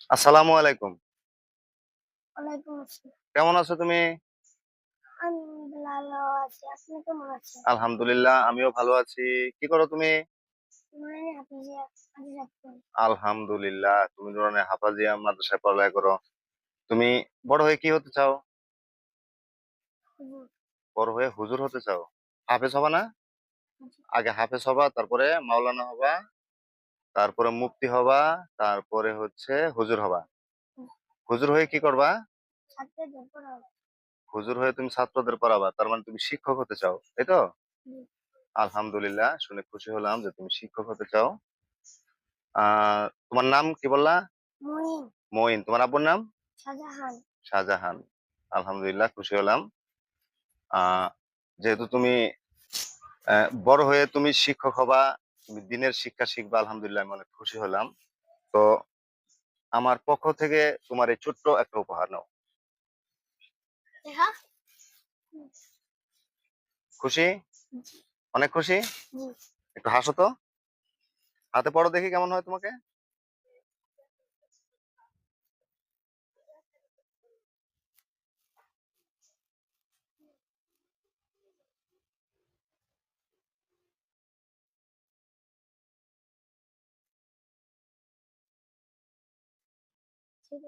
আসসালামু আলাইকুম। ওয়ালাইকুম আসসালাম। কেমন আছো তুমি? আলহামদুলিল্লাহ ভালো আছি। আপনি কেমন আছেন? আলহামদুলিল্লাহ আমিও ভালো আছি। কি করো তুমি? মানে হাফিজিয়া হাফিজ আক্তার। আলহামদুলিল্লাহ তুমি ধরনের হাফাজিয়া মাদ্রাসায় পড়ালেখা করো। তুমি বড় হয়ে কি হতে চাও? হুজুর, বড় হয়ে হুজুর হতে চাও? হাফেজ হবা না? জি, আগে হাফেজ হবা, তারপরে মাওলানা হবা, তারপরে মুফতি হবা, তারপরে হচ্ছে হুজুর হবা। জি। হুজুর হয়ে কি করবা? ছাত্রদের পড়াবো। হুজুর হয়ে তুমি ছাত্রদের পড়াবা। তার মানে তুমি শিক্ষক হতে চাও, তাই তো? জি, আলহামদুলিল্লাহ শুনে খুশি হলাম যে তুমি শিক্ষক হতে চাও। তোমার নাম কি বললা? মুহিন, মঈন। তোমার আব্বুর নাম? শাহজাহান। শাহজাহান। আলহামদুলিল্লাহ খুশি হলাম। আহ যেহেতু তুমি বড় হয়ে তুমি শিক্ষক হবা, তুমি দিনের শিক্ষা শিখবা, আলহামদুলিল্লাহ আমি অনেক খুশি হলাম। তো আমার পক্ষ থেকে তোমার এই ছোট্ট একটা উপহার নাও। দেখা? খুশি? জি, অনেক খুশি? জি। একটু হাসো তো। হাতে পড়ো দেখি কেমন হয় তোমাকে। ঠিক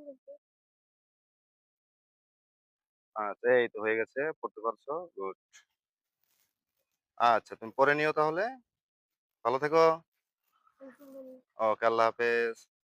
আছে। আচ্ছা এই তো হয়ে গেছে, পড়তে পারছো, গুড। আচ্ছা তুমি পড়ে নিও তাহলে। ভালো থেকো। আলহামদুলিল্লাহ। ওকে, আল্লাহ হাফেজ।